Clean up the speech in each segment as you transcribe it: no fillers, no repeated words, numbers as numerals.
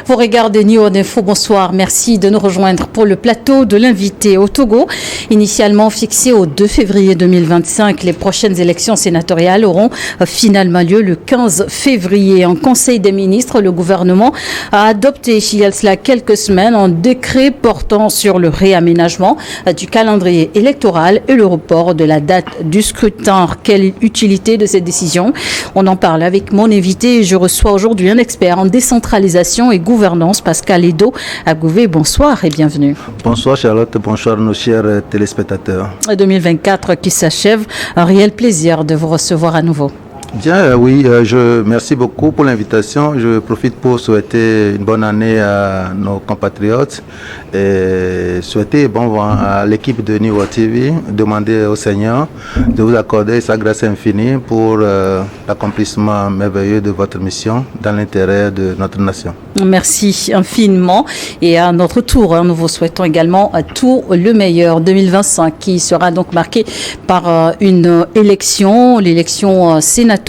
Vous regardez New Info, bonsoir. Merci de nous rejoindre pour le plateau de l'invité au Togo. Initialement fixé au 2 février 2025, les prochaines élections sénatoriales auront finalement lieu le 15 février. En Conseil des ministres, le gouvernement a adopté il y a cela quelques semaines un décret portant sur le réaménagement du calendrier électoral et le report de la date du scrutin. Quelle utilité de cette décision? On en parle avec mon invité. Je reçois aujourd'hui un expert en décentralisation et gouvernance, Pascal Edo Agouvé. Bonsoir et bienvenue. Bonsoir Charlotte, bonsoir nos chers téléspectateurs. 2024 qui s'achève, un réel plaisir de vous recevoir à nouveau. Bien, oui, merci beaucoup pour l'invitation. Je profite pour souhaiter une bonne année à nos compatriotes et souhaiter bon vent à l'équipe de New World TV, demander au Seigneur de vous accorder sa grâce infinie pour l'accomplissement merveilleux de votre mission dans l'intérêt de notre nation. Merci infiniment et à notre tour, nous vous souhaitons également tout le meilleur. 2025 qui sera donc marqué par une élection, l'élection sénatoriale.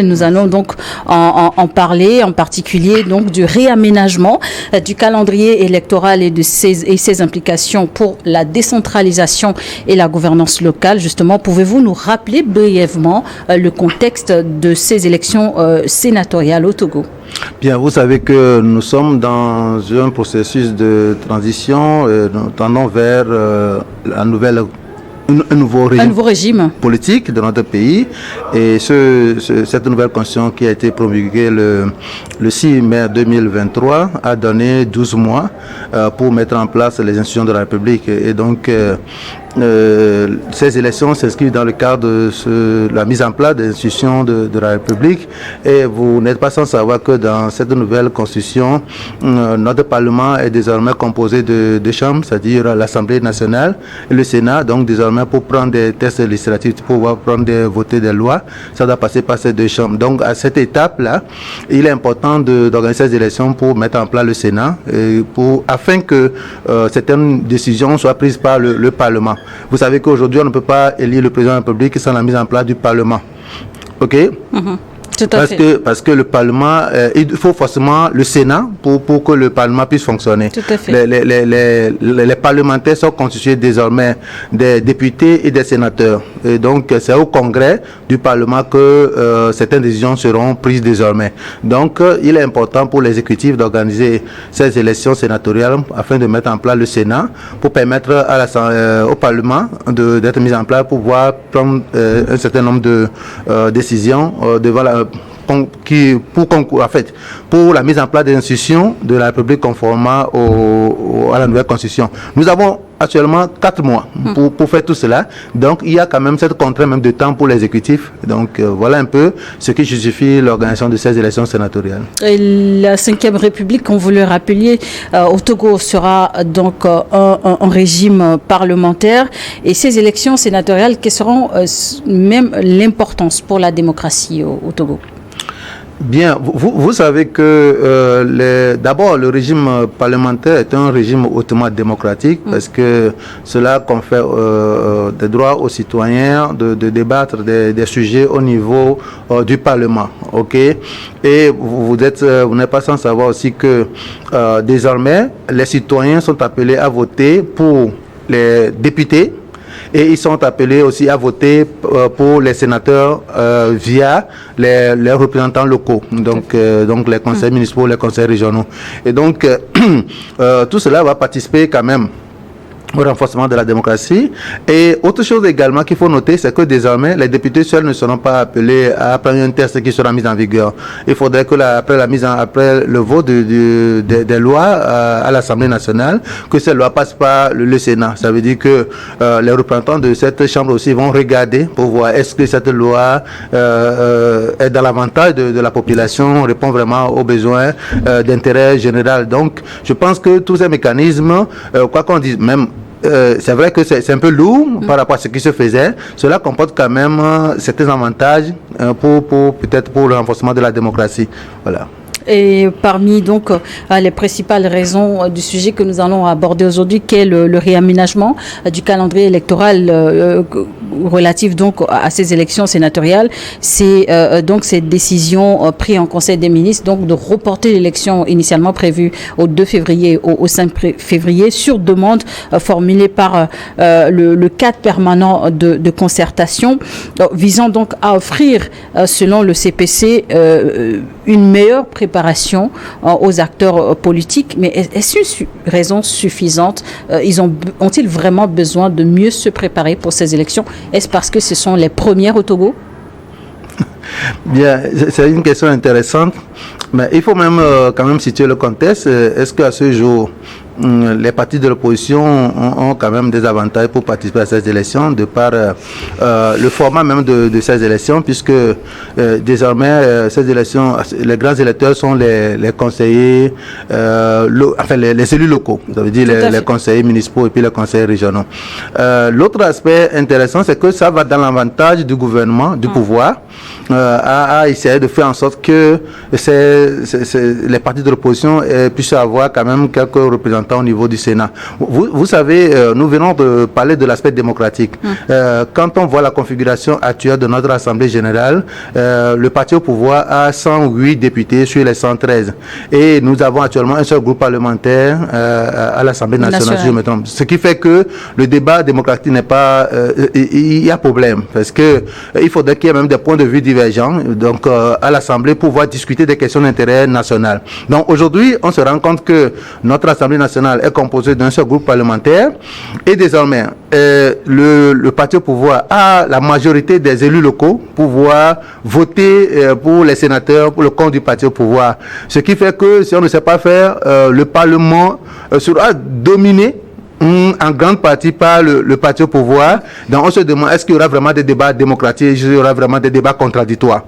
Nous allons donc en parler, en particulier donc du réaménagement du calendrier électoral et ses implications pour la décentralisation et la gouvernance locale. Justement, pouvez-vous nous rappeler brièvement le contexte de ces élections sénatoriales au Togo? Bien, vous savez que nous sommes dans un processus de transition, nous tendons vers un nouveau régime politique de notre pays, et cette nouvelle constitution qui a été promulguée le 6 mai 2023 a donné 12 mois pour mettre en place les institutions de la République, et donc ces élections s'inscrivent dans le cadre de la mise en place des institutions de la République, et vous n'êtes pas sans savoir que dans cette nouvelle constitution, notre Parlement est désormais composé de deux chambres, c'est-à-dire l'Assemblée nationale et le Sénat. Donc désormais, pour prendre des tests législatifs, pour pouvoir voter des lois, ça doit passer par ces deux chambres. Donc à cette étape-là, il est important d'organiser ces élections pour mettre en place le Sénat, afin que certaines décisions soient prises par le Parlement. Vous savez qu'aujourd'hui, on ne peut pas élire le président de la République sans la mise en place du Parlement. OK? Parce que le Parlement, il faut forcément le Sénat pour que le Parlement puisse fonctionner. Tout à fait. Les parlementaires sont constitués désormais des députés et des sénateurs. Et donc, c'est au Congrès du Parlement que certaines décisions seront prises désormais. Donc, il est important pour l'exécutif d'organiser ces élections sénatoriales afin de mettre en place le Sénat pour permettre au Parlement d'être mis en place pour pouvoir prendre un certain nombre de décisions devant pour la mise en place des institutions de la République conformément à la nouvelle constitution. Nous avons actuellement 4 mois pour faire tout cela. Donc, il y a quand même cette contrainte même de temps pour l'exécutif. Donc, voilà un peu ce qui justifie l'organisation de ces élections sénatoriales. Et la 5e République, comme vous le rappeliez, au Togo sera donc un régime parlementaire. Et ces élections sénatoriales, quelles seront même l'importance pour la démocratie au Togo? Bien, vous savez que d'abord le régime parlementaire est un régime hautement démocratique parce que cela confère des droits aux citoyens de débattre des sujets au niveau du Parlement, ok? Et vous n'êtes pas sans savoir aussi que désormais les citoyens sont appelés à voter pour les députés. Et ils sont appelés aussi à voter pour les sénateurs via les représentants locaux, donc les conseils municipaux, les conseils régionaux. Et donc, tout cela va participer quand même au renforcement de la démocratie. Et autre chose également qu'il faut noter, c'est que désormais, les députés seuls ne seront pas appelés à prendre un test qui sera mis en vigueur. Il faudrait que après le vote des lois à l'Assemblée nationale, que ces lois passent par le Sénat. Ça veut dire que les représentants de cette chambre aussi vont regarder pour voir est-ce que cette loi est dans l'avantage de la population, répond vraiment aux besoins d'intérêt général. Donc, je pense que tous ces mécanismes, quoi qu'on dise, même c'est vrai que c'est un peu lourd par rapport à ce qui se faisait. Cela comporte quand même certains avantages peut-être pour le renforcement de la démocratie. Voilà. Et parmi donc les principales raisons du sujet que nous allons aborder aujourd'hui, qu'est le réaménagement du calendrier électoral, relative donc à ces élections sénatoriales, c'est donc cette décision prise en Conseil des ministres donc de reporter l'élection initialement prévue au 2 février au 5 février sur demande formulée par le cadre permanent de concertation visant donc à offrir selon le CPC une meilleure préparation aux acteurs politiques. Mais est-ce une raison suffisante? Ont-ils vraiment besoin de mieux se préparer pour ces élections? Est-ce parce que ce sont les premières au Togo? Bien, c'est une question intéressante, mais il faut même quand même situer le contexte. Est-ce qu'à ce jour, les partis de l'opposition ont quand même des avantages pour participer à ces élections de par le format même de ces élections, puisque désormais ces élections, les grands électeurs sont les conseillers, les élus locaux, ça veut dire les conseillers municipaux et puis les conseillers régionaux. L'autre aspect intéressant, c'est que ça va dans l'avantage du gouvernement, du pouvoir, à essayer de faire en sorte que les partis de l'opposition puissent avoir quand même quelques représentants au niveau du Sénat. Vous savez, nous venons de parler de l'aspect démocratique. Quand on voit la configuration actuelle de notre Assemblée générale, le parti au pouvoir a 108 députés sur les 113. Et nous avons actuellement un seul groupe parlementaire à l'Assemblée nationale, si je me trompe. Ce qui fait que le débat démocratique n'est pas... il y a problème, parce que il faudrait qu'il y ait même des points de vue divergents, donc à l'Assemblée, pour pouvoir discuter des questions d'intérêt national. Donc aujourd'hui, on se rend compte que notre Assemblée nationale est composée d'un seul groupe parlementaire et désormais le parti au pouvoir a la majorité des élus locaux pour pouvoir voter pour les sénateurs pour le compte du parti au pouvoir. Ce qui fait que si on ne sait pas faire, le Parlement sera dominé en grande partie par le parti au pouvoir. Donc on se demande, est-ce qu'il y aura vraiment des débats démocratiques, est-ce qu'il y aura vraiment des débats contradictoires?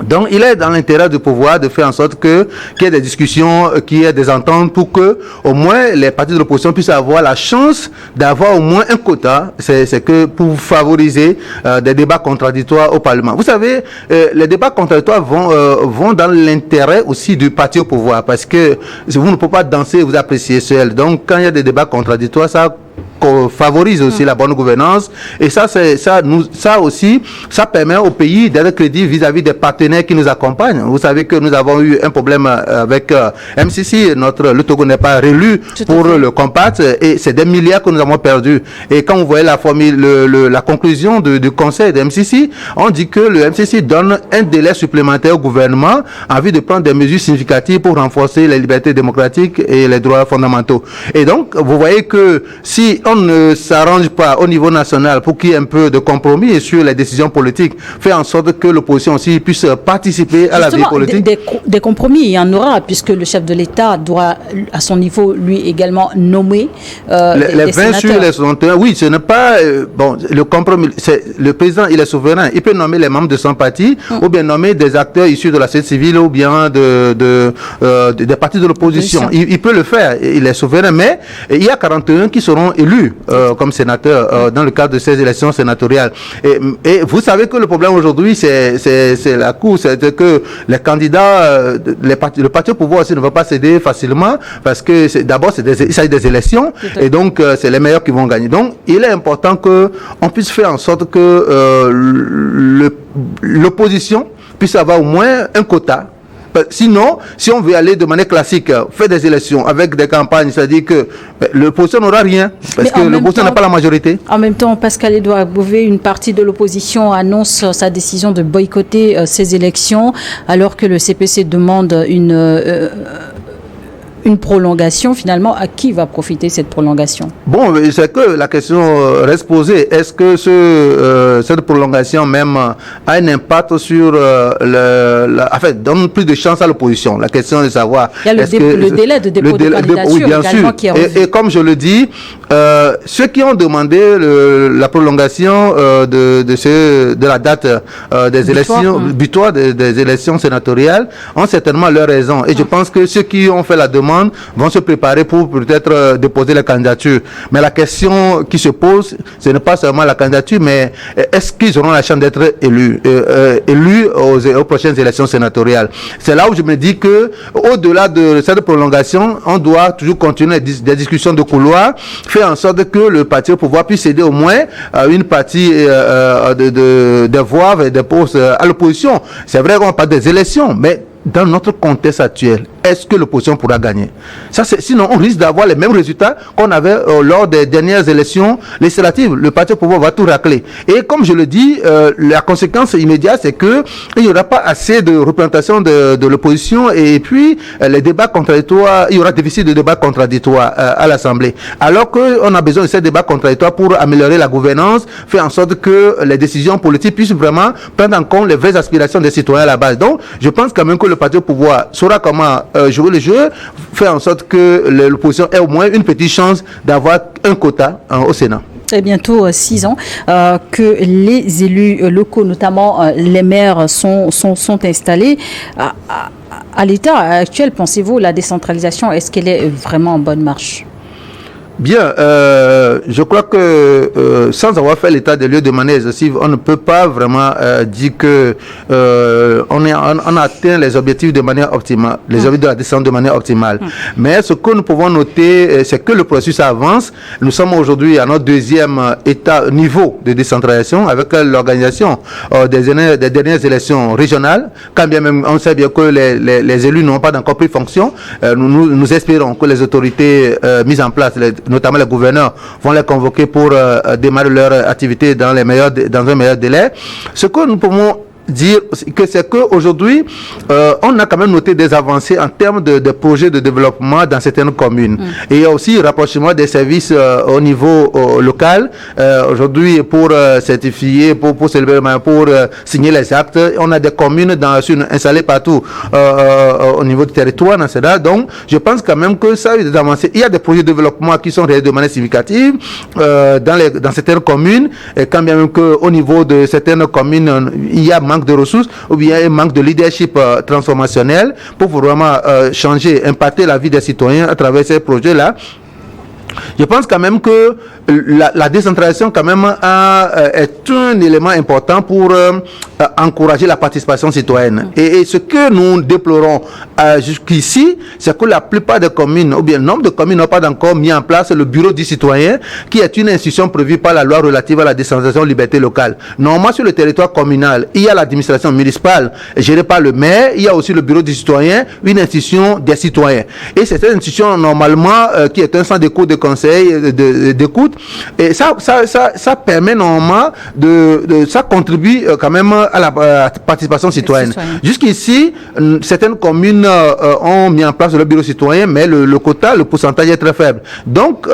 Donc, il est dans l'intérêt du pouvoir de faire en sorte qu'il y ait des discussions, qu'il y ait des ententes pour que, au moins, les partis de l'opposition puissent avoir la chance d'avoir au moins un quota. C'est que pour favoriser des débats contradictoires au Parlement. Vous savez, les débats contradictoires vont dans l'intérêt aussi du parti au pouvoir, parce que vous ne pouvez pas danser et vous apprécier seul. Donc, quand il y a des débats contradictoires, ça favorise aussi la bonne gouvernance, et ça aussi, ça permet au pays d'être crédible vis-à-vis des partenaires qui nous accompagnent. Vous savez que nous avons eu un problème avec MCC, le Togo n'est pas réélu pour le compact, et c'est des milliards que nous avons perdus. Et quand vous voyez la conclusion du conseil de MCC, on dit que le MCC donne un délai supplémentaire au gouvernement en vue de prendre des mesures significatives pour renforcer les libertés démocratiques et les droits fondamentaux. Et donc, vous voyez que si on ne s'arrange pas au niveau national pour qu'il y ait un peu de compromis sur les décisions politiques, faire en sorte que l'opposition aussi puisse participer à la vie politique. Des compromis, il y en aura, puisque le chef de l'État doit, à son niveau, lui également nommer les 20 sur les 61. Oui, ce n'est pas... le compromis, le président, il est souverain. Il peut nommer les membres de son parti, ou bien nommer des acteurs issus de la société civile, ou bien des partis de l'opposition. Il peut le faire, il est souverain, mais il y a 41 qui seront élus comme sénateurs dans le cadre de ces élections sénatoriales. Et vous savez que le problème aujourd'hui, c'est la Cour, c'est que les candidats, le parti au pouvoir aussi ne va pas céder facilement, parce que d'abord, il s'agit des élections, et donc c'est les meilleurs qui vont gagner. Donc, il est important qu'on puisse faire en sorte que l'opposition puisse avoir au moins un quota. Sinon, si on veut aller de manière classique, faire des élections avec des campagnes, c'est-à-dire que l'opposition n'aura rien, parce que l'opposition n'a pas la majorité. En même temps, Pascal-Édouard Bové, une partie de l'opposition annonce sa décision de boycotter ces élections, alors que le CPC demande une prolongation. Finalement, à qui va profiter cette prolongation? Bon, c'est que la question reste posée. Est-ce que cette prolongation même a un impact sur donne plus de chance à l'opposition? La question est de savoir... Il y a le délai de dépôt de candidature oui, bien sûr. Qui est et comme je le dis, ceux qui ont demandé la prolongation de la date des élections, butoir des élections sénatoriales, ont certainement leur raison. Et je pense que ceux qui ont fait la demande vont se préparer pour peut-être déposer la candidature. Mais la question qui se pose, ce n'est pas seulement la candidature, mais est-ce qu'ils auront la chance d'être élus aux prochaines élections sénatoriales? C'est là où je me dis que, au-delà de cette prolongation, on doit toujours continuer des discussions de couloir, faire en sorte que le parti au pouvoir puisse céder au moins une partie de voix et des postes à l'opposition. C'est vrai qu'on parle des élections, mais dans notre contexte actuel, est-ce que l'opposition pourra gagner? Sinon, on risque d'avoir les mêmes résultats qu'on avait lors des dernières élections législatives. Le parti au pouvoir va tout racler. Et comme je le dis, la conséquence immédiate, c'est que il n'y aura pas assez de représentation de l'opposition, et puis les débats contradictoires, il y aura déficit de débats contradictoires à l'Assemblée. Alors qu'on a besoin de ces débats contradictoires pour améliorer la gouvernance, faire en sorte que les décisions politiques puissent vraiment prendre en compte les vraies aspirations des citoyens à la base. Donc, je pense quand même que le parti au pouvoir saura comment jouer le jeu, faire en sorte que l'opposition ait au moins une petite chance d'avoir un quota au Sénat. Très bientôt 6 ans que les élus locaux, notamment les maires, sont installés. À l'état actuel, pensez-vous, la décentralisation, est-ce qu'elle est vraiment en bonne marche? Bien, je crois que sans avoir fait l'état des lieux de manière exhaustive, on ne peut pas vraiment dire que on a atteint les objectifs de manière optimale, les objectifs de la descente de manière optimale. Mais ce que nous pouvons noter, c'est que le processus avance. Nous sommes aujourd'hui à notre deuxième niveau de décentralisation avec l'organisation des dernières élections régionales. Quand bien même on sait bien que les élus n'ont pas encore pris fonction, nous espérons que les autorités mises en place, notamment les gouverneurs, vont les convoquer pour démarrer leur activité dans un meilleur délai. Ce que nous pouvons dire que c'est qu'aujourd'hui, on a quand même noté des avancées en termes de projets de développement dans certaines communes. Et il y a aussi le rapprochement des services au niveau local. Aujourd'hui, pour certifier, pour signer les actes, on a des communes installées partout au niveau du territoire national. Donc, je pense quand même que ça a eu des avancées. Il y a des projets de développement qui sont réalisés de manière significative dans certaines communes, et quand bien même qu'au niveau de certaines communes, il y a manque de ressources ou bien un manque de leadership transformationnel pour vraiment changer, impacter la vie des citoyens à travers ces projets-là. Je pense quand même que la décentralisation quand même est un élément important pour encourager la participation citoyenne. Et ce que nous déplorons jusqu'ici, c'est que la plupart des communes, ou bien le nombre de communes n'ont pas encore mis en place le bureau du citoyen, qui est une institution prévue par la loi relative à la décentralisation et liberté locale. Normalement, sur le territoire communal, il y a l'administration municipale gérée par le maire, il y a aussi le bureau du citoyen, une institution des citoyens. Et c'est une institution normalement qui est un centre d'écoute, de conseil, d'écoute. Et ça permet normalement ça contribue quand même à la participation citoyenne. Jusqu'ici, certaines communes ont mis en place le bureau citoyen, mais le quota, le pourcentage est très faible. Donc,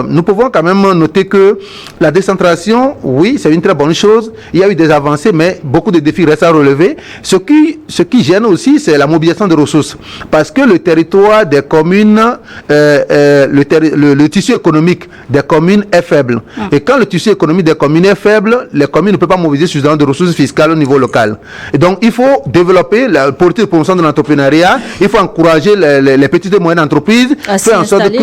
nous pouvons quand même noter que la décentralisation, oui, c'est une très bonne chose. Il y a eu des avancées, mais beaucoup de défis restent à relever. Ce qui gêne aussi, c'est la mobilisation de ressources. Parce que le territoire des communes, le tissu économique des communes est faible. Et quand le tissu économique des communes est faible, les communes ne peuvent pas mobiliser suffisamment de ressources fiscales au niveau local. Et donc, il faut développer la politique de promotion de l'entrepreneuriat, il faut encourager les petites et moyennes entreprises.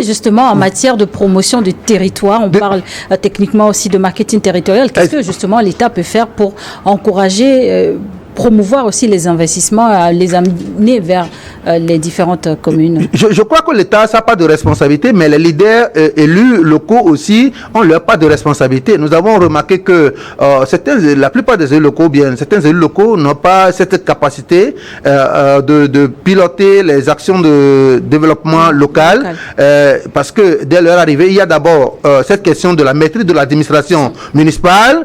Justement, en matière de promotion du territoire, on parle techniquement aussi de marketing territorial. Qu'est-ce que justement l'État peut faire pour encourager promouvoir aussi les investissements, les amener vers les différentes communes? Je crois que l'État n'a pas de responsabilité, mais les leaders élus locaux aussi ont leur part de responsabilité. Nous avons remarqué que la plupart des élus locaux, bien certains élus locaux n'ont pas cette capacité de piloter les actions de développement local, parce que dès leur arrivée, il y a d'abord cette question de la maîtrise de l'administration municipale.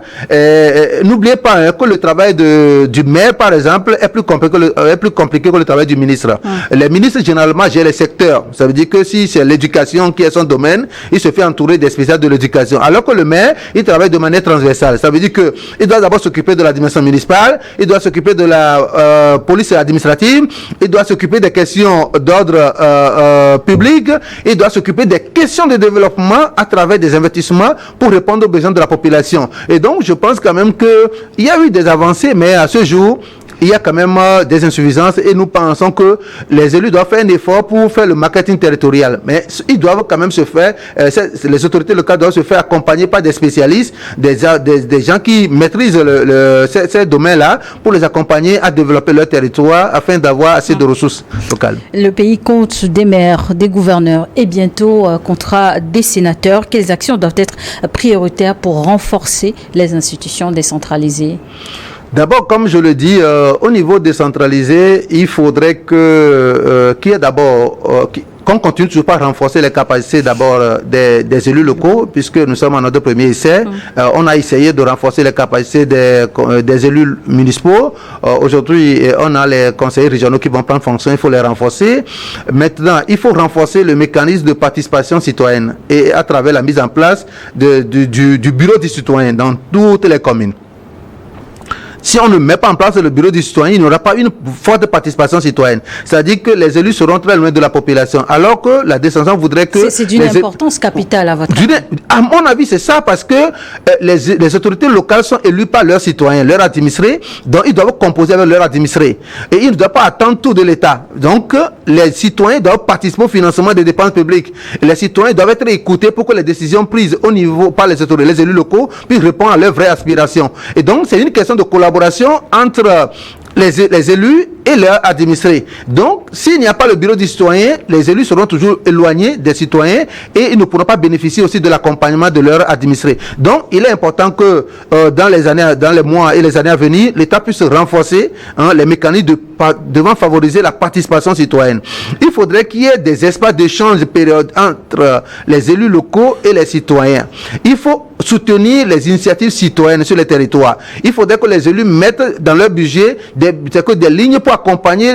N'oubliez pas que le travail du maire, par exemple, est plus compliqué que le travail du ministre. Les ministres, généralement, gèrent les secteurs. Ça veut dire que si c'est l'éducation qui est son domaine, il se fait entourer des spécialistes de l'éducation. Alors que le maire, il travaille de manière transversale. Ça veut dire qu'il doit d'abord s'occuper de l'administration municipale, il doit s'occuper de la police administrative, il doit s'occuper des questions d'ordre public, il doit s'occuper des questions de développement à travers des investissements pour répondre aux besoins de la population. Et donc, je pense quand même qu'il y a eu des avancées, mais à ce jour, toujours, il y a quand même des insuffisances et nous pensons que les élus doivent faire un effort pour faire le marketing territorial. Mais ils doivent quand même se faire, les autorités locales doivent se faire accompagner par des spécialistes, des gens qui maîtrisent ces domaines-là pour les accompagner à développer leur territoire afin d'avoir assez de ressources locales. Le pays compte des maires, des gouverneurs et bientôt comptera des sénateurs. Quelles actions doivent être prioritaires pour renforcer les institutions décentralisées? D'abord, comme je le dis, au niveau décentralisé, il faudrait qu'il y ait d'abord qu'on continue toujours par renforcer les capacités d'abord des élus locaux, puisque nous sommes en notre premier essai. On a essayé de renforcer les capacités des élus municipaux. Aujourd'hui, on a les conseillers régionaux qui vont prendre fonction, il faut les renforcer. Maintenant, il faut renforcer le mécanisme de participation citoyenne et à travers la mise en place du bureau du citoyen dans toutes les communes. Si on ne met pas en place le bureau du citoyen, il n'y aura pas une forte participation citoyenne. C'est-à-dire que les élus seront très loin de la population. Alors que la décentralisation voudrait que... C'est d'une importance capitale à votre avis. À mon avis, c'est ça, parce que les autorités locales sont élues par leurs citoyens, leurs administrés, donc ils doivent composer avec leurs administrés. Et ils ne doivent pas attendre tout de l'État. Donc, les citoyens doivent participer au financement des dépenses publiques. Et les citoyens doivent être écoutés pour que les décisions prises au niveau par les autorités, les élus locaux, puissent répondre à leurs vraies aspirations. Et donc, c'est une question de collaboration entre les élus et leurs administrés. Donc, s'il n'y a pas le bureau du citoyen, les élus seront toujours éloignés des citoyens et ils ne pourront pas bénéficier aussi de l'accompagnement de leurs administrés. Donc, il est important que dans les mois et les années à venir, l'État puisse renforcer les mécanismes devant favoriser la participation citoyenne. Il faudrait qu'il y ait des espaces d'échange périodiques entre les élus locaux et les citoyens. Il faut soutenir les initiatives citoyennes sur les territoires. Il faudrait que les élus mettent dans leur budget des lignes pour accompagner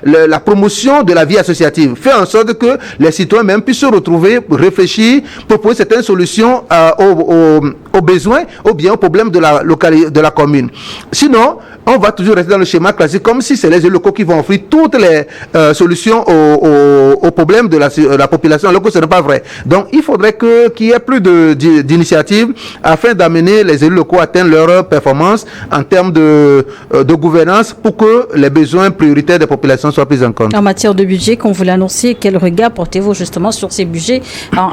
la promotion de la vie associative. Faire en sorte que les citoyens même puissent se retrouver, réfléchir, proposer certaines solutions aux besoins ou bien aux problèmes de la commune. Sinon, on va toujours rester dans le schéma classique comme si c'est les élus locaux qui vont offrir toutes les solutions aux problèmes de la population, alors que ce n'est pas vrai. Donc, il faudrait qu'il y ait plus d'initiatives afin d'amener les élus locaux à atteindre leur performance en termes de gouvernance pour que les besoins prioritaires des populations soient pris en compte. En matière de budget, comme vous l'annonciez, quel regard portez-vous justement sur ces budgets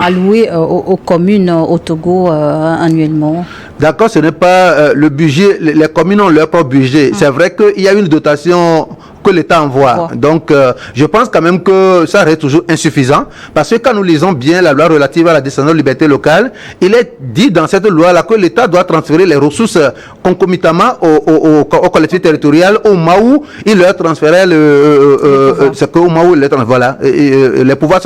alloués aux communes au Togo annuellement? D'accord, ce n'est pas le budget, les communes ont leur propre budget. C'est vrai qu'il y a une dotation que l'État envoie. Donc, je pense quand même que ça reste toujours insuffisant parce que quand nous lisons bien la loi relative à la décentralisation de liberté locale, il est dit dans cette loi-là que l'État doit transférer les ressources concomitamment aux collectivités territoriales au moment où il leur transférait c'est qu'au moment où les pouvoirs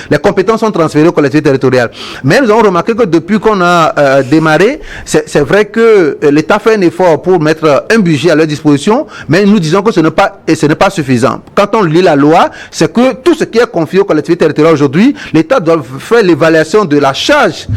les compétences sont transférées aux collectivités territoriales. Mais nous avons remarqué que depuis qu'on a démarré, c'est vrai que l'État fait un effort pour mettre un budget à leur disposition, mais nous disons que ce n'est pas suffisant. Quand on lit la loi, c'est que tout ce qui est confié aux collectivités territoriales aujourd'hui, l'État doit faire l'évaluation de la charge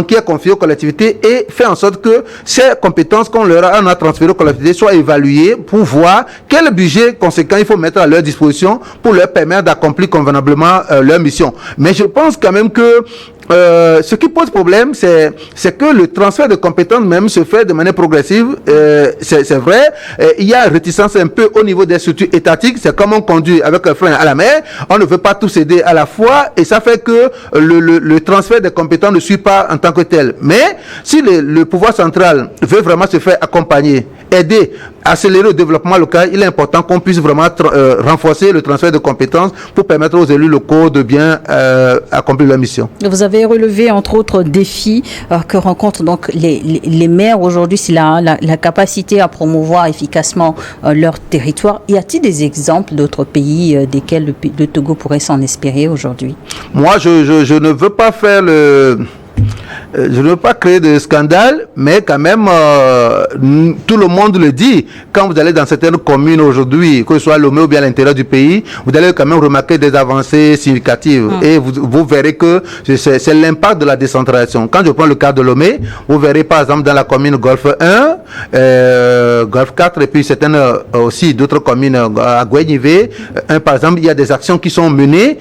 qui est confiée aux collectivités et faire en sorte que ces compétences qu'on leur a transférées aux collectivités soient évaluées pour voir quel budget conséquent il faut mettre à leur disposition pour leur permettre d'accomplir convenablement leur mission. Mais je pense quand même que ce qui pose problème, c'est que le transfert de compétences même se fait de manière progressive. C'est vrai, il y a réticence un peu au niveau des structures étatiques. C'est comme on conduit avec un frein à la mer. On ne veut pas tout céder à la fois et ça fait que le transfert des compétences ne suit pas en tant que tel. Mais si le pouvoir central veut vraiment se faire accompagner, aider, accélérer le développement local, il est important qu'on puisse vraiment renforcer le transfert de compétences pour permettre aux élus locaux de bien accomplir leur mission. Vous avez relevé entre autres défis que rencontrent donc les maires aujourd'hui, c'est la capacité à promouvoir efficacement leur territoire. Y a-t-il des exemples d'autres pays desquels le Togo pourrait s'en inspirer aujourd'hui? Moi, je ne veux pas faire je ne veux pas créer de scandale, mais quand même, tout le monde le dit. Quand vous allez dans certaines communes aujourd'hui, que ce soit à Lomé ou bien à l'intérieur du pays, vous allez quand même remarquer des avancées significatives. Et vous verrez que c'est l'impact de la décentralisation. Quand je prends le cas de Lomé, vous verrez par exemple dans la commune Golfe 1, Golf 4 et puis certaines aussi d'autres communes à Guénivé. Par exemple, il y a des actions qui sont menées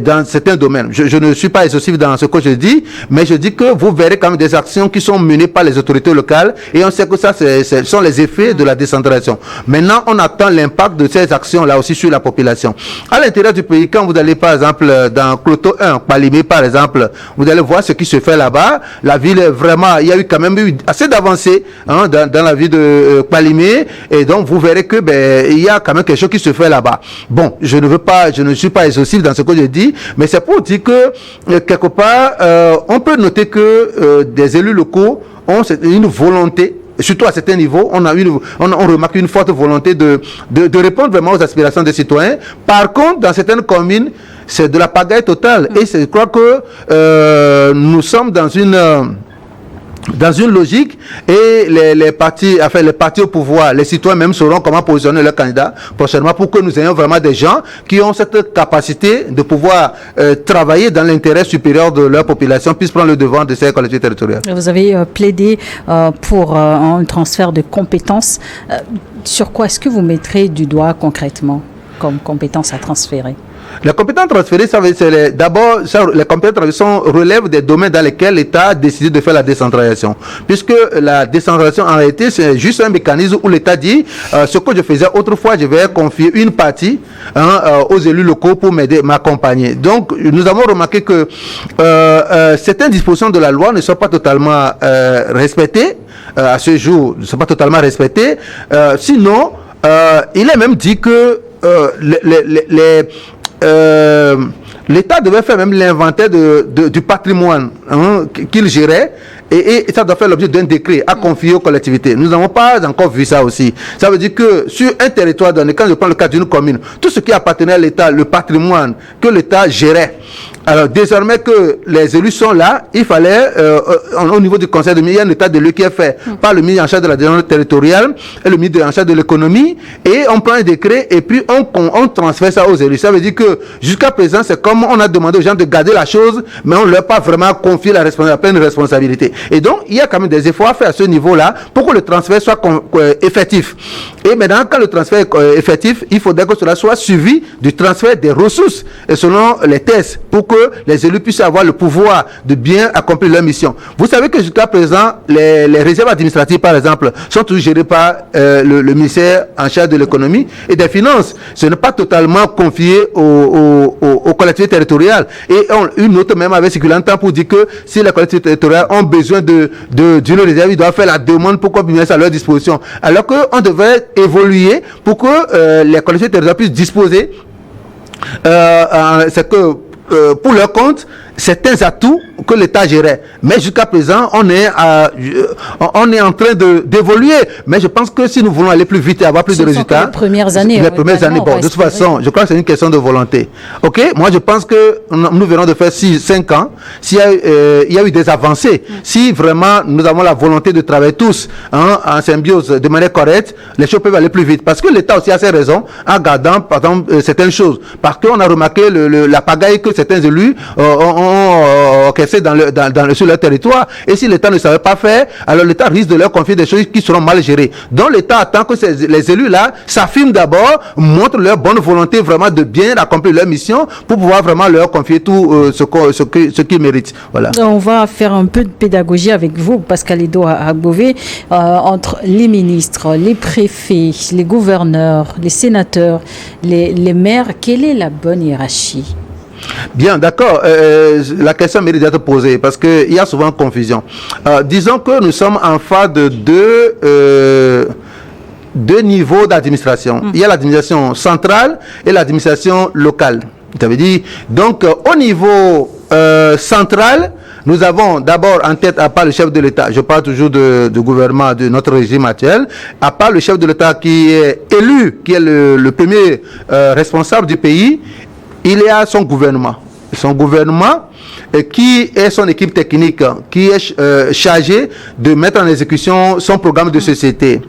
dans certains domaines. Je ne suis pas exhaustif dans ce que je dis, mais je dis que vous verrez quand même des actions qui sont menées par les autorités locales et on sait que ça, ce sont les effets de la décentralisation. Maintenant, on attend l'impact de ces actions-là aussi sur la population. À l'intérieur du pays, quand vous allez par exemple dans Cloto 1, Palimé par exemple, vous allez voir ce qui se fait là-bas. La ville est vraiment, il y a eu quand même assez d'avancées dans la ville de Palimé et donc vous verrez que il y a quand même quelque chose qui se fait là-bas. Bon, je ne suis pas exhaustif dans ce que je dis, mais c'est pour dire que quelque part, on peut noter que des élus locaux ont une volonté, surtout à certains niveaux, on remarque une forte volonté de répondre vraiment aux aspirations des citoyens. Par contre, dans certaines communes, c'est de la pagaille totale. Et je crois que nous sommes dans une logique et les partis au pouvoir, les citoyens même sauront comment positionner leurs candidats prochainement pour que nous ayons vraiment des gens qui ont cette capacité de pouvoir travailler dans l'intérêt supérieur de leur population, puissent prendre le devant de ces collectivités territoriales. Vous avez plaidé pour un transfert de compétences. Sur quoi est-ce que vous mettrez du doigt concrètement comme compétences à transférer? Les compétences transférées, d'abord, les compétences relèvent des domaines dans lesquels l'État a décidé de faire la décentralisation. Puisque la décentralisation, en réalité, c'est juste un mécanisme où l'État dit, ce que je faisais autrefois, je vais confier une partie aux élus locaux pour m'accompagner. Donc, nous avons remarqué que certaines dispositions de la loi ne sont pas totalement respectées. À ce jour, ne sont pas totalement respectées. Sinon, il est même dit que l'État devait faire même l'inventaire du patrimoine qu'il gérait et ça doit faire l'objet d'un décret à confier aux collectivités. Nous n'avons pas encore vu ça aussi. Ça veut dire que sur un territoire donné, quand je prends le cas d'une commune, tout ce qui appartenait à l'État, le patrimoine que l'État gérait, alors désormais que les élus sont là, il fallait au niveau du conseil de ministre, il y a un état de lieu qui est fait par le ministre en charge de la décentralisation territoriale et le ministre en charge de l'économie, et on prend un décret et puis on transfère ça aux élus. Ça veut dire que jusqu'à présent, c'est comme on a demandé aux gens de garder la chose, mais on ne leur a pas vraiment confié la pleine responsabilité. Et donc, il y a quand même des efforts à faire à ce niveau-là pour que le transfert soit effectif. Et maintenant, quand le transfert est effectif, il faudrait que cela soit suivi du transfert des ressources et selon les tests pour que les élus puissent avoir le pouvoir de bien accomplir leur mission. Vous savez que jusqu'à présent, les réserves administratives, par exemple, sont toujours gérées par le ministère en charge de l'économie et des finances. Ce n'est pas totalement confié aux collectivités territoriales. Et une autre même avait circulé un temps pour dire que si les collectivités territoriales ont besoin d'une réserve, ils doivent faire la demande pour qu'on mette ça à leur disposition. Alors qu'on devait évoluer pour que les collectivités territoriales puissent disposer pour leur compte certains atouts que l'État gérait. Mais jusqu'à présent, on est en train d'évoluer. Mais je pense que si nous voulons aller plus vite et avoir plus de résultats... Les premières années. Bon, de toute façon, je crois que c'est une question de volonté. OK? Moi, je pense que nous verrons de faire 5 ans. S'il y a eu des avancées, si vraiment nous avons la volonté de travailler tous en symbiose de manière correcte, les choses peuvent aller plus vite. Parce que l'État aussi a ses raisons en gardant, par exemple, certaines choses. Parce qu'on a remarqué la pagaille que certains élus ont encaissé sur leur territoire. Et si l'État ne savait pas faire, alors l'État risque de leur confier des choses qui seront mal gérées. Donc l'État attend que les élus là s'affirment d'abord, montrent leur bonne volonté vraiment de bien accomplir leur mission pour pouvoir vraiment leur confier tout ce qu'ils méritent. Voilà. On va faire un peu de pédagogie avec vous, Pascal Edo Agbové, entre les ministres, les préfets, les gouverneurs, les sénateurs, les maires. Quelle est la bonne hiérarchie? Bien, d'accord. La question mérite d'être posée parce qu'il y a souvent confusion. Disons que nous sommes en phase de deux niveaux d'administration. Il y a l'administration centrale et l'administration locale. Ça veut dire, donc, au niveau central, nous avons d'abord en tête, à part le chef de l'État, je parle toujours du gouvernement de notre régime actuel, à part le chef de l'État qui est élu, qui est le premier responsable du pays, il y a son gouvernement. Son gouvernement qui est son équipe technique, qui est chargée de mettre en exécution son programme de société.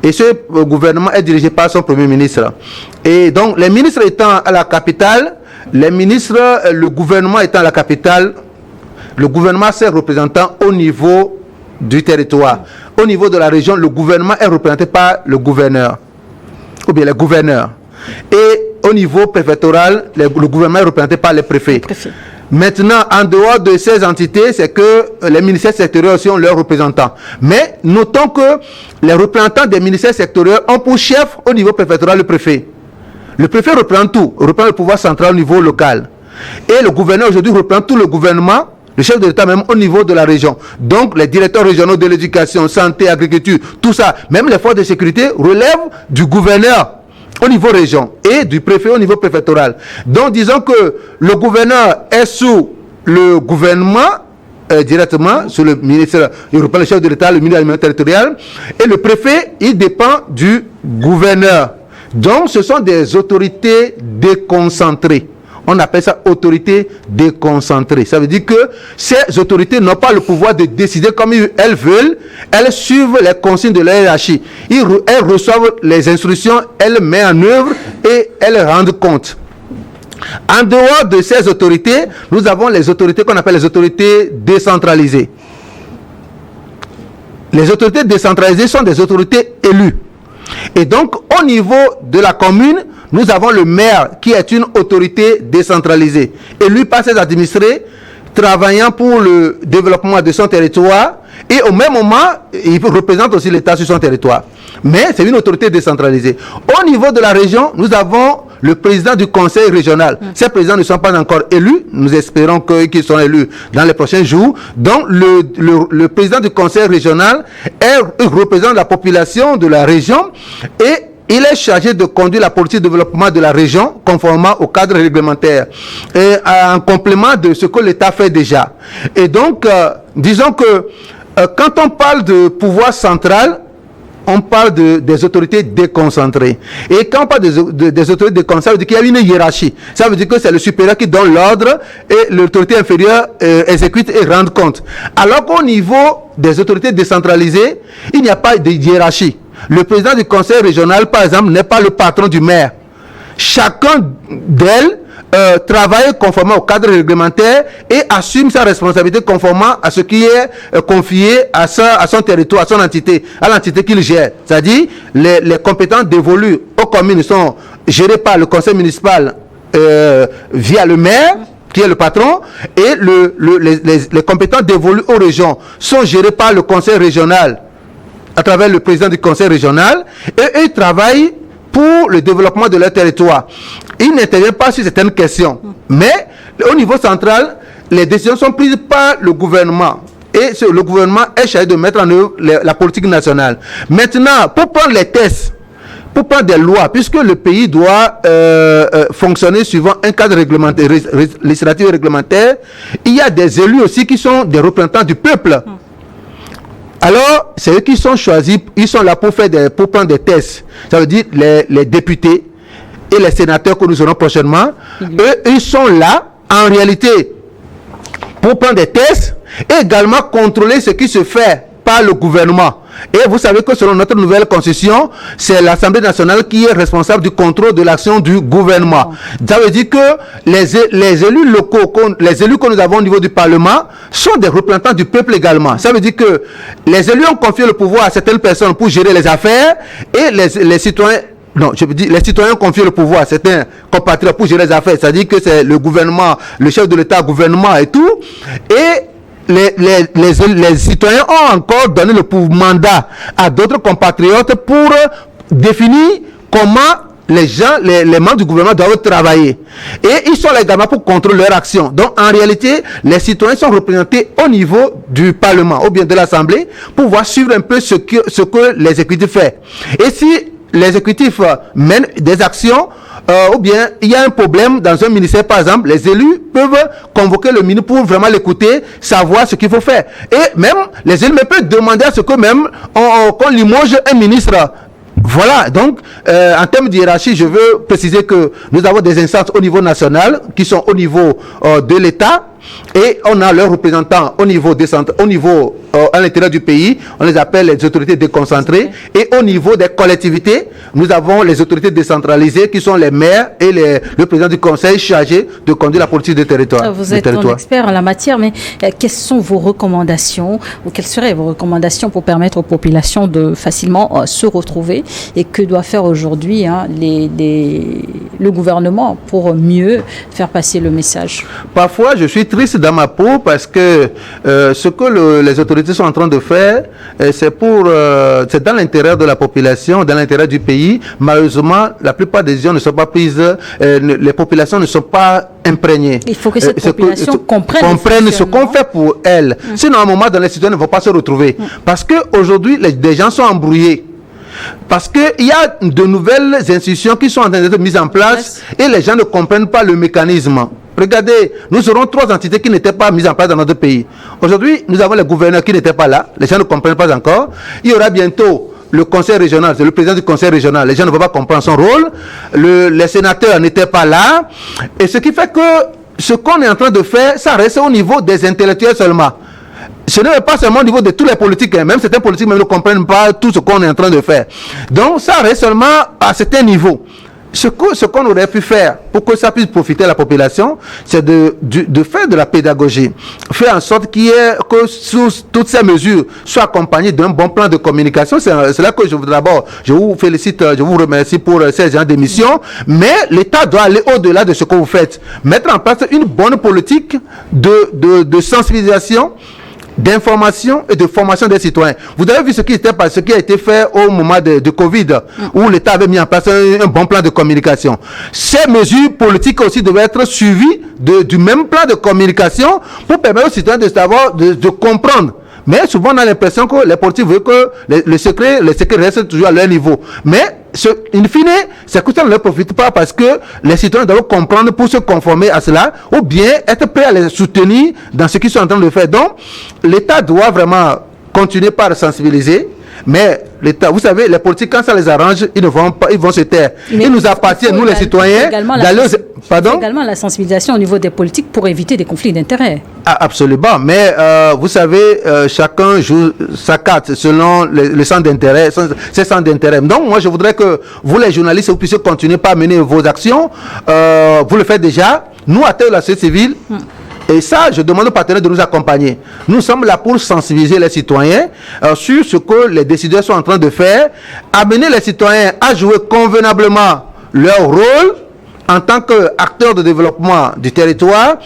Et ce gouvernement est dirigé par son premier ministre. Et donc, les ministres étant à la capitale, le gouvernement étant à la capitale, le gouvernement a ses représentants au niveau du territoire. Au niveau de la région, le gouvernement est représenté par le gouverneur, ou bien les gouverneurs. Et au niveau préfectoral, le gouvernement est représenté par les préfets. Maintenant, en dehors de ces entités, c'est que les ministères sectoriels aussi ont leurs représentants. Mais notons que les représentants des ministères sectoriels ont pour chef au niveau préfectoral le préfet. Le préfet reprend tout, reprend le pouvoir central au niveau local. Et le gouverneur aujourd'hui reprend tout le gouvernement, le chef de l'État même au niveau de la région. Donc les directeurs régionaux de l'éducation, santé, agriculture, tout ça, même les forces de sécurité relèvent du gouverneur au niveau région et du préfet au niveau préfectoral. Donc disons que le gouverneur est sous le gouvernement directement, sous le ministère, il reprend le chef de l'État, le ministre de l'administration territoriale, et le préfet, il dépend du gouverneur. Donc ce sont des autorités déconcentrées. On appelle ça autorité déconcentrée. Ça veut dire que ces autorités n'ont pas le pouvoir de décider comme elles veulent. Elles suivent les consignes de la hiérarchie. Elles reçoivent les instructions, elles mettent en œuvre et elles rendent compte. En dehors de ces autorités, nous avons les autorités qu'on appelle les autorités décentralisées. Les autorités décentralisées sont des autorités élues. Et donc, au niveau de la commune, nous avons le maire qui est une autorité décentralisée, élu par ses administrés, travaillant pour le développement de son territoire, et au même moment, il représente aussi l'État sur son territoire. Mais c'est une autorité décentralisée. Au niveau de la région, nous avons le président du conseil régional. Ces présidents ne sont pas encore élus. Nous espérons qu'ils seront élus dans les prochains jours. Donc, le président du conseil régional représente la population de la région et il est chargé de conduire la politique de développement de la région conformément au cadre réglementaire et en complément de ce que l'État fait déjà. Et donc, disons que quand on parle de pouvoir central, on parle des autorités déconcentrées. Et quand on parle des autorités déconcentrées, ça veut dire qu'il y a une hiérarchie. Ça veut dire que c'est le supérieur qui donne l'ordre et l'autorité inférieure exécute et rend compte. Alors qu'au niveau des autorités décentralisées, il n'y a pas de hiérarchie. Le président du conseil régional, par exemple, n'est pas le patron du maire. Chacun d'elles travaille conformément au cadre réglementaire et assume sa responsabilité conformément à ce qui est confié à son territoire, à son entité, à l'entité qu'il gère. C'est-à-dire, les compétences dévolues aux communes sont gérées par le conseil municipal via le maire, qui est le patron, et les compétences dévolues aux régions sont gérées par le conseil régional, à travers le président du conseil régional, et eux travaillent pour le développement de leur territoire. Ils n'interviennent pas sur certaines questions. Mais au niveau central, les décisions sont prises par le gouvernement. Et le gouvernement est chargé de mettre en œuvre la politique nationale. Maintenant, pour prendre les tests, pour prendre des lois, puisque le pays doit fonctionner suivant un cadre réglementaire, législatif et réglementaire, il y a des élus aussi qui sont des représentants du peuple. Alors, c'est eux qui sont choisis, ils sont là pour prendre des tests. Ça veut dire les députés et les sénateurs que nous aurons prochainement, eux, ils sont là, en réalité, pour prendre des tests et également contrôler ce qui se fait par le gouvernement. Et vous savez que selon notre nouvelle constitution, c'est l'Assemblée nationale qui est responsable du contrôle de l'action du gouvernement. Ça veut dire que les élus locaux, les élus que nous avons au niveau du Parlement, sont des représentants du peuple également. Ça veut dire que les élus ont confié le pouvoir à certaines personnes pour gérer les affaires et les citoyens... Non, je veux dire, les citoyens confient le pouvoir à certains compatriotes pour gérer les affaires. C'est-à-dire que c'est le gouvernement, le chef de l'État, gouvernement et tout. Et les citoyens ont encore donné le mandat à d'autres compatriotes pour définir comment les gens, les membres du gouvernement doivent travailler. Et ils sont là également pour contrôler leur action. Donc, en réalité, les citoyens sont représentés au niveau du Parlement ou bien de l'Assemblée pour voir suivre un peu ce que l'exécutif fait. Et si l'exécutif mène des actions, ou bien il y a un problème dans un ministère, par exemple, les élus peuvent convoquer le ministre pour vraiment l'écouter, savoir ce qu'il faut faire. Et même, les élus peuvent demander à ce que même qu'on limoge un ministre. Voilà, donc, en termes de hiérarchie, je veux préciser que nous avons des instances au niveau national, qui sont au niveau de l'État, et on a leurs représentants au niveau à l'intérieur du pays, on les appelle les autorités déconcentrées, et au niveau des collectivités, nous avons les autorités décentralisées qui sont les maires et le président du conseil chargé de conduire la politique des territoires. Vous êtes un expert en la matière, mais quelles sont vos recommandations ou quelles seraient vos recommandations pour permettre aux populations de facilement se retrouver, et que doit faire aujourd'hui le gouvernement pour mieux faire passer le message? Parfois, je suis triste dans ma peau parce que ce que les autorités sont en train de faire, c'est dans l'intérêt de la population, dans l'intérêt du pays. Malheureusement, la plupart des décisions ne sont pas prises, les populations ne sont pas imprégnées. Il faut que cette population comprenne ce qu'on fait pour elle. Sinon, à un moment, les citoyens ne vont pas se retrouver. Parce qu'aujourd'hui, des gens sont embrouillés. Parce qu'il y a de nouvelles institutions qui sont en train d'être mises en place et les gens ne comprennent pas le mécanisme. Regardez, nous aurons 3 entités qui n'étaient pas mises en place dans notre pays. Aujourd'hui, nous avons les gouverneurs qui n'étaient pas là. Les gens ne comprennent pas encore. Il y aura bientôt le conseil régional, c'est le président du conseil régional. Les gens ne vont pas comprendre son rôle. Les sénateurs n'étaient pas là. Et ce qui fait que ce qu'on est en train de faire, ça reste au niveau des intellectuels seulement. Ce n'est pas seulement au niveau de tous les politiques, même certains politiques même ne comprennent pas tout ce qu'on est en train de faire. Donc ça reste seulement à certains niveaux. Ce qu'on aurait pu faire pour que ça puisse profiter à la population, c'est de faire de la pédagogie. Faire en sorte que toutes ces mesures soient accompagnées d'un bon plan de communication. C'est là que je vous félicite, je vous remercie pour ces gens d'émission. Mais l'État doit aller au-delà de ce que vous faites. Mettre en place une bonne politique de sensibilisation, d'information et de formation des citoyens. Vous avez vu ce qui a été fait au moment de Covid, où l'État avait mis en place un bon plan de communication. Ces mesures politiques aussi devaient être suivies du même plan de communication pour permettre aux citoyens de comprendre. Mais souvent, on a l'impression que les politiques veulent que le secret reste toujours à leur niveau. Mais, in fine, c'est que ça ne leur profite pas parce que les citoyens doivent comprendre pour se conformer à cela ou bien être prêts à les soutenir dans ce qu'ils sont en train de faire. Donc, l'État doit vraiment continuer par sensibiliser. Mais l'État, vous savez, les politiques, quand ça les arrange, ils vont se taire. Mais il nous appartient, nous les citoyens, d'aller... Pardon ? Également la sensibilisation au niveau des politiques pour éviter des conflits d'intérêts. Ah, absolument. Mais vous savez, chacun joue sa carte selon les centres d'intérêt, ses centres d'intérêt. Donc, moi, je voudrais que vous, les journalistes, vous puissiez continuer par mener vos actions. Vous le faites déjà. Nous, à terre de la société civile, et ça, je demande aux partenaires de nous accompagner. Nous sommes là pour sensibiliser les citoyens sur ce que les décideurs sont en train de faire, amener les citoyens à jouer convenablement leur rôle en tant qu'acteurs de développement du territoire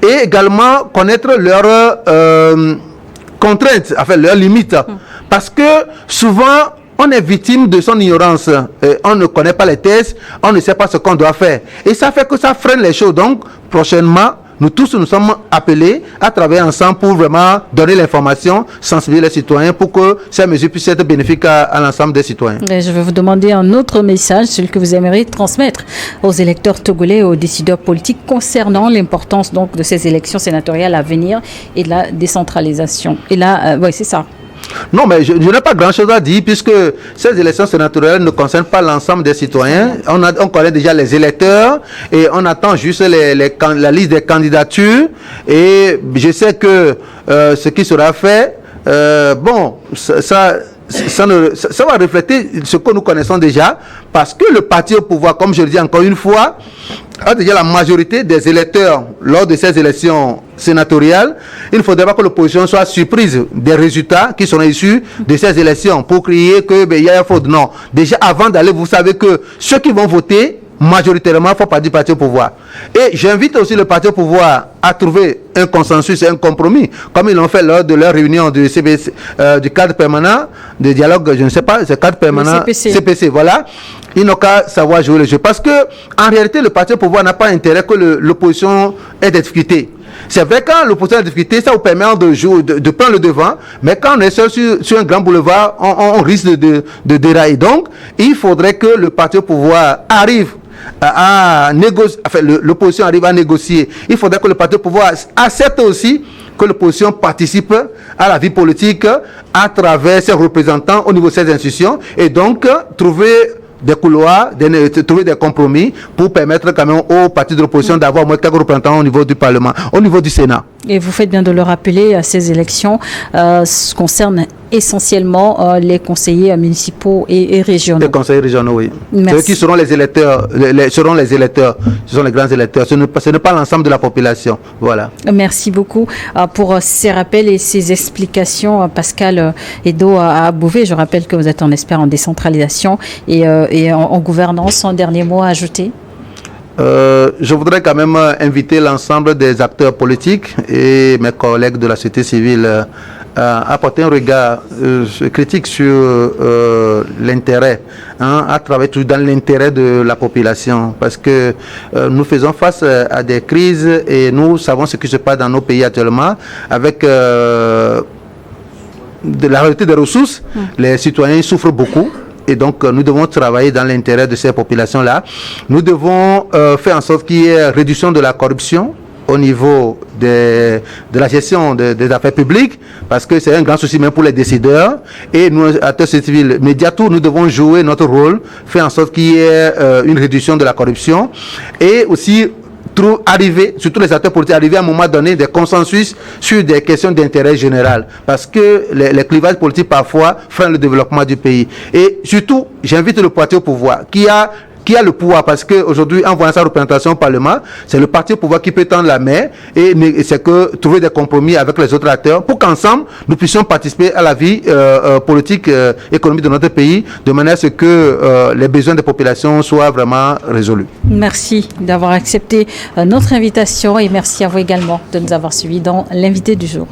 et également connaître leurs contraintes, enfin leurs limites. Parce que souvent, on est victime de son ignorance. On ne connaît pas les tests, on ne sait pas ce qu'on doit faire. Et ça fait que ça freine les choses. Donc, prochainement, nous tous nous sommes appelés à travailler ensemble pour vraiment donner l'information, sensibiliser les citoyens pour que ces mesures puissent être bénéfiques à l'ensemble des citoyens. Et je vais vous demander un autre message, celui que vous aimeriez transmettre aux électeurs togolais et aux décideurs politiques concernant l'importance donc de ces élections sénatoriales à venir et de la décentralisation. Et là, oui, c'est ça. Non, mais je n'ai pas grand-chose à dire puisque ces élections sénatoriales ne concernent pas l'ensemble des citoyens. On connaît déjà les électeurs et on attend juste la liste des candidatures. Et je sais que ce qui sera fait, ça va refléter ce que nous connaissons déjà parce que le parti au pouvoir, comme je le dis encore une fois, a déjà la majorité des électeurs lors de ces élections sénatoriales. Il ne faudrait pas que l'opposition soit surprise des résultats qui seront issus de ces élections pour crier qu'il y a faute. Non. Déjà, avant d'aller, vous savez que ceux qui vont voter, majoritairement, font partie du parti au pouvoir. Et j'invite aussi le parti au pouvoir à trouver un consensus et un compromis, comme ils l'ont fait lors de leur réunion du CPC, du cadre permanent de dialogue, je ne sais pas, c'est cadre permanent CPC, voilà. Ils n'ont qu'à savoir jouer le jeu. Parce que, en réalité, le parti au pouvoir n'a pas intérêt que l'opposition ait des difficultés. C'est vrai, quand l'opposition a des difficultés, ça vous permet de prendre le devant, mais quand on est seul sur un grand boulevard, on risque de dérailler. Donc, il faudrait que le parti au pouvoir arrive à négocier, enfin l'opposition arrive à négocier. Il faudrait que le parti au pouvoir accepte aussi que l'opposition participe à la vie politique à travers ses représentants au niveau de ces institutions et donc trouver des couloirs, de trouver des compromis pour permettre quand même aux partis de l'opposition d'avoir au moins quelques représentants au niveau du Parlement, au niveau du Sénat. Et vous faites bien de le rappeler, ces élections concernent essentiellement les conseillers municipaux et régionaux. Les conseillers régionaux, oui. Ceux qui seront les électeurs, seront les électeurs, ce sont les grands électeurs, ce n'est pas l'ensemble de la population. Voilà. Merci beaucoup pour ces rappels et ces explications, Pascal Edo à Bouvet. Je rappelle que vous êtes un expert en décentralisation et en gouvernance. Un dernier mot à ajouter? Je voudrais quand même inviter l'ensemble des acteurs politiques et mes collègues de la société civile à apporter un regard critique sur l'intérêt, à travailler toujours dans l'intérêt de la population, parce que nous faisons face à des crises et nous savons ce qui se passe dans nos pays actuellement avec de la réalité des ressources. Les citoyens souffrent beaucoup. Et donc, nous devons travailler dans l'intérêt de ces populations-là. Nous devons faire en sorte qu'il y ait réduction de la corruption au niveau de la gestion des affaires publiques, parce que c'est un grand souci même pour les décideurs. Et nous, acteurs civils, médias, tous, nous devons jouer notre rôle, faire en sorte qu'il y ait une réduction de la corruption. Et aussi, arriver, surtout les acteurs politiques, arriver à un moment donné des consensus sur des questions d'intérêt général, parce que les clivages politiques parfois freinent le développement du pays. Et surtout, j'invite le parti au pouvoir qui a le pouvoir, parce qu'aujourd'hui, en voyant sa représentation au Parlement, c'est le parti au pouvoir qui peut tendre la main et c'est que trouver des compromis avec les autres acteurs pour qu'ensemble, nous puissions participer à la vie politique, économique de notre pays, de manière à ce que les besoins des populations soient vraiment résolus. Merci d'avoir accepté notre invitation et merci à vous également de nous avoir suivis dans l'invité du jour.